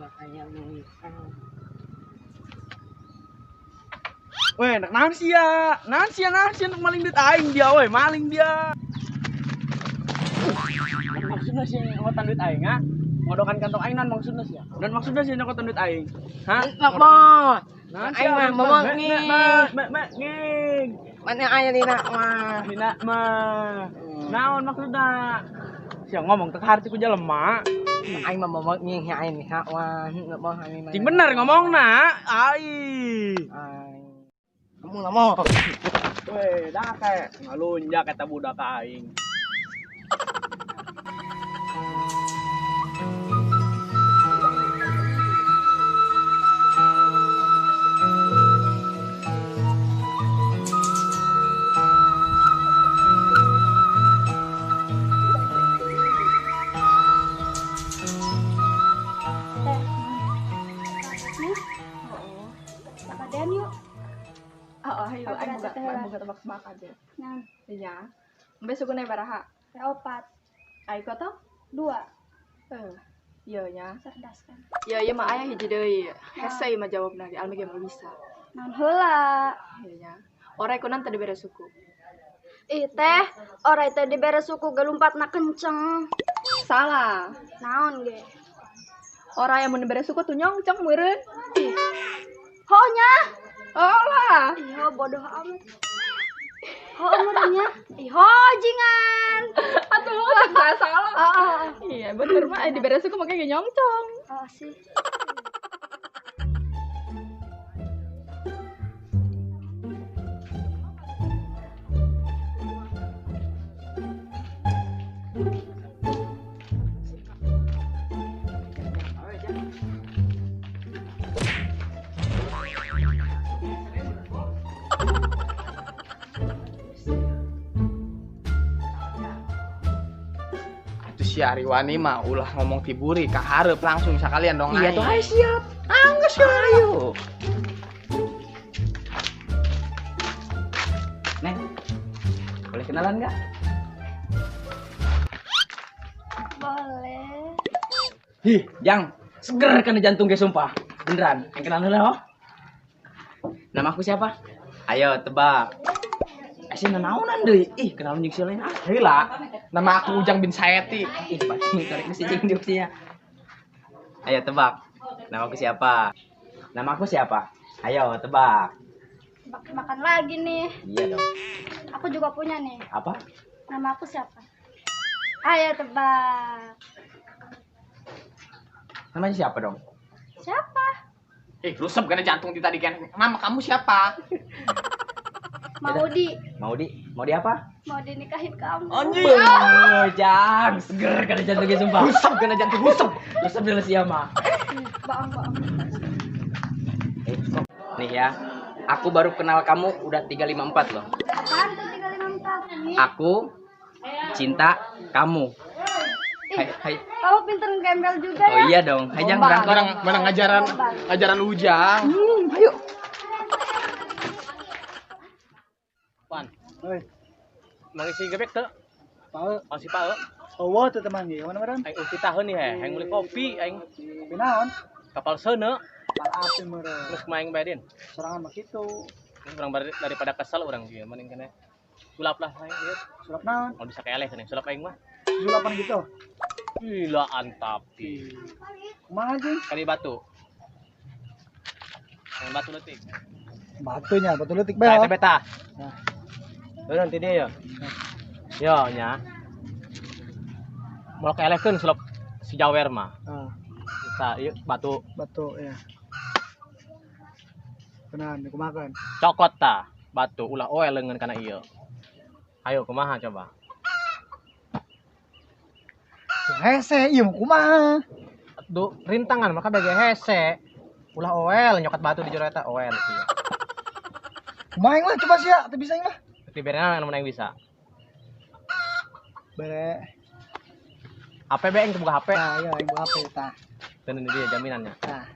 kayak nikah. Weh, nak nahan sia nak maling duit aing dia, weh, maling dia. Maksudnya sih ngotan duit aing, ha? Ngodokan kantong aing nan maksudnya sih. Dan maksudnya sih ngotan duit aing. Hah? Nak mau. Nah, Aing mah momong nging. Mana aya di nak mah. Dina mah. Naon maksudna? Sia ngomong teh harti ku jelema. Aing mah momong nging aing ha wan. Nak mau aing mah. Cing bener ngomongna. Ai. Kamu enggak mau. Weh, dah kayak ngalunjak kata budak aing. Badan yuk. Ayo aing buka tebak-tebak aja. Nah, Iya. Besok gue baraha. opat, Aing kota? 2. Iya nya. Cerdas kan. Iya mah aya hiji deui. Hese mah jawabna di almi ge mah bisa. Naon heula? Iya nya. Ora ikunan tadi beres suku. Ih teh, ora teh dibere suku gelumpatna kenceng. Salah. Naon ge? Ora yang mun beres suku tuh nyongcong meureun. Honya. Oh lah. Ih, bodoh amat. Ho umurnya. Ih, hojingan. Atuh salah. Iya bener mah di beres suku make nyongcong. Oh sih. Itu si Ariwani mah ulah ngomong tiburi ka hareup langsung sakalian dong. Iya tuh, aing. Siap. Angges ayo. Neng. Boleh kenalan enggak? Boleh. Hih, Jang. Seger kan jantung ge sumpah. Beneran. Yang kenal heula, oh. Nama aku siapa? Ayo tebak. Asina naonan deui? Ih, kenal jeung si lain ah. Heula. Nama aku Ujang bin Saeti. Ih, pasti korek si jeung diupsinya. Ayo tebak. Nama aku siapa? Nama aku siapa? Ayo tebak. Makan lagi nih. Iya dong. Aku juga punya nih. Apa? Nama aku siapa? Ayo tebak. Namanya siapa dong? Siapa? Rusep karena jantung di tadi kan. Nama kamu siapa? Maudi. Maudi apa? Mau dinikahin kamu. Anjing. Jang, seger karena jantungnya sumpah. Rusep karena jantung rusep. Rusep dulu siapa? Baang. Nih ya. Aku baru kenal kamu udah 354 loh. Apaan tuh 354? Aku cinta kamu. Hai. Kamu pinter gembel juga Oh ya? iya dong. Hai Jang berangkat. Barang ajaran Ujang. Ayo. Pan. Oi, Mangisi gebek teu? pau, Masih pau. eueuh teu teman ge, mana meureun? Aing uti taheun nih aing meuli kopi aing Kopi naon? kapal seuneu Pal api meureun. terus maing bae din. Sorangan mah kitu. Urang daripada kesel urang ieu mending kene. Sulap lah aing ieu. Sulap naon? Mau bisa keleh kene sulap aing mah. Sulapan gitu. Gila antapi. Kumaha anjing? Kali batu. Yang batu letik. Batunya, batu leutik bae. Nah, oh. eta beta. Nah. Tuh nanti dia ya. Yo nya. Mau kelehkeun sulap si Jawer mah. Ah, Kita ieu batu batu ya. Kenaon kumakan? cokot ta. Batu ulah oe leungeun kana ieu. Ayo kumaha coba? Hese, ieu mah kumaha? Du rintangan maka bege hese. Ulah oel nyokat batu di jero eta oel ieu. Kumaha aing mah coba sia, teu bisa aing mah. Ti berena anu yang bisa. Bare. HP be yang buka HP. Tah, ya aing buka HP tah. Teu dia jaminannya. Tah.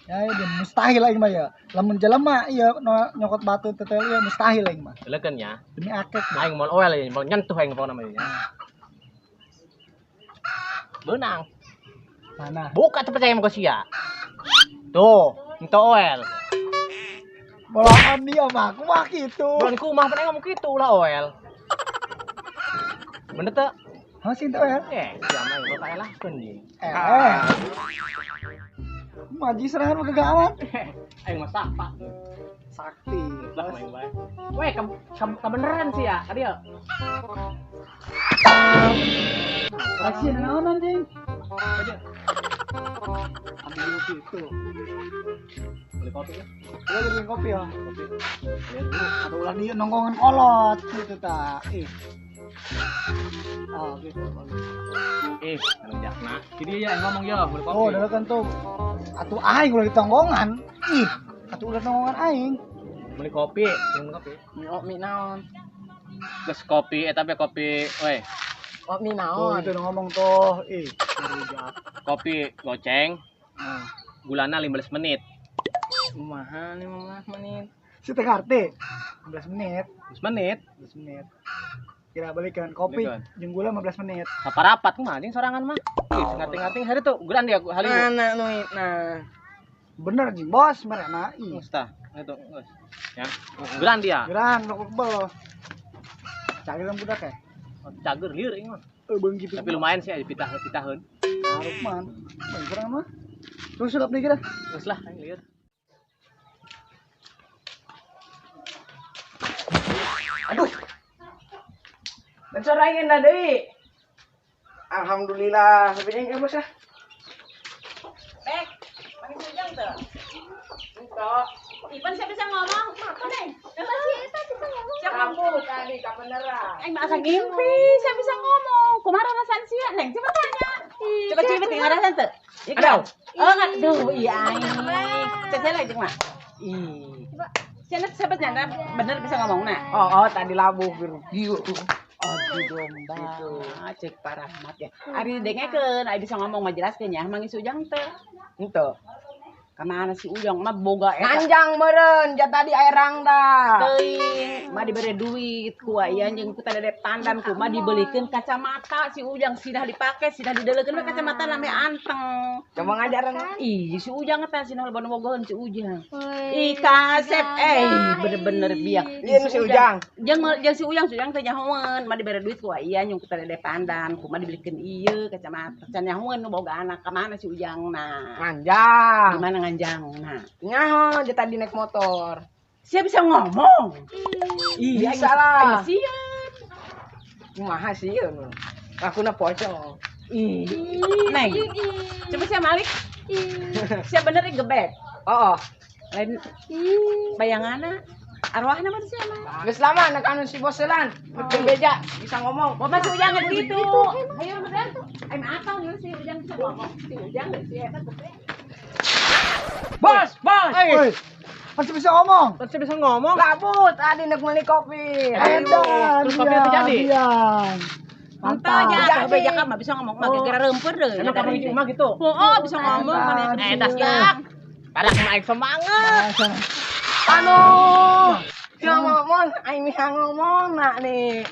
Ya, dia mustahil aing mah ya. Lamun jelema ieu nyokot batu tetel ieu mustahil aing mah. Leukeun nya. Demi akek. Aing mau oel ieu, mau nyentuh aing pokona mah ieu. Beunang. Mana? Buka tuh percaya sama sia. Tuh, itu oel. Bolakan dia mah, aku mah gitu. Bulan kumah pernah ngomong gitu lah oel. Bener tuh? Masih itu ya? Siapa yang lo kayak lah pun nih. Maji serangan udah gawat. Ayo masak pak. Sakti. Lah main baik. Weh, kebeneran sih ya, tadi ya. Kasih naon anjing. Ambil dulu gitu. Beli kopi ya? Udah bikin kopi ya. Atau ulah dia nongkongan kolot gitu ta. Gitu. Jakna. Jadi ya yang ngomong ya, beli kopi. Oh, udah kan tuh. Atuh aing ulah ditongkongan. Atuh ulah nongkongan aing. Beli kopi, minum kopi. Mie naon? Terus kopi, tapi kopi, weh. Mie Oh, naon? itu udah ngomong tuh. Kopi goceng. Gulana 15 menit. Mahal 15 menit. Si Tekarte 15 menit. 15 menit. 15 menit. Kira balikan kopi Balikan. jeung gula 15 menit. Saparapat mah anjing sorangan mah. Ngarting-ngarting hari tuh. Gulan dia hari itu. Mana nuit nah. Bener jeung bos mereka. Mustah. Itu, guys. Ya. Gulan dia. Geran rokok bel. Cagiran budak ya. Cager lieur ieu mah. Beung gitu. Tapi lumayan sih pitaheun. Harus man. Bae kurang mah. Terus sulap nih kira. Terus lah aing lieur. Aduh. Bencorain dah deui. Alhamdulillah, tapi yang bos ah. Manis ujang tuh. Enggak. Ipan siapa bisa ngomong? Apa nih? Siapa sih eta bisa ngomong? Siapa Kamu tadi kabeneran. Aing mah asa ngimpi, siapa bisa ngomong? Kumaha rasan sia? Neng, coba tanya. Coba coba tinggal rasan tuh. Ada. Oh, aduh, iya aing. Cecele jeung mah. Ih. Siapa siapa nyanda bener bisa ngomong nah. Oh, tadi labuh biru. Aduh domba. Cek paramat ya. Ari dengekeun, ari bisa ngomong mah jelaskeun nya, mangis ujang teh. Henteu. Kamana si ujang mah boga eta. Nanjang meureun, ja tadi air rangda. Teuing mah diberi duit ku aya jeung ku tadadep tandan ku mah dibelikeun kacamata si ujang sidah dipake, sidah didelekeun we kacamata lame anteng. Coba ngajaran. Ih, si ujang eta sinah loba bogoheun si ujang. Woi, Ih, kasep bener-bener biak. Lieu si ujang. Jeung si ujang teh nyahoeun mah diberi duit ku aya jeung ku tadadep tandan ku mah dibelikeun ieu kacamata. Can nyahoeun nu boga anak ka mana si ujangna. Manjang. Di mana nganjang nah. Nyaho, ja tadi naik motor. Siapa bisa ngomong? Iya, salah. Siap. Kumaha sih ieu? Akuna pocong. Ih, Neng. Coba siapa Malik? Siapa bener gebek? Oh, Lain bayanganna arwahna mah siapa? geus lama anak anu si boselan. Betul beja bisa ngomong. Bapak si Ujang gitu. Ayo bener tuh. Ayo akal nih si Ujang bisa ngomong. Si Ujang si eta gebek. Bos. Woi. Masih bisa ngomong. Masih bisa ngomong. Labut tadi nak beli kopi. Edan. Terus kopi itu jadi? Entah aja, beja kan mah bisa ngomong mah kira rempeur deh. Emang kamu cuma gitu. Oh, bisa ngomong mana. Das ya. Pada kemaik semangat. Anu. Dia ngomong, aing bisa ngomong nak nih.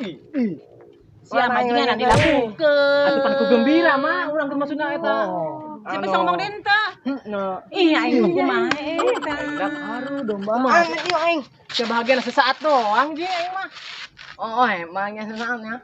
Siapa bajingan nanti lakukeun. Atuh pan ku gembira mah urang keur maksudna eta. Siapa bisa ngomong den teh? No. Ih, aing mah kumaha eta. Haru domba. Ayo aing. Kebahagiaan sesaat doang ji aing mah. Oh, emangnya sesaatnya.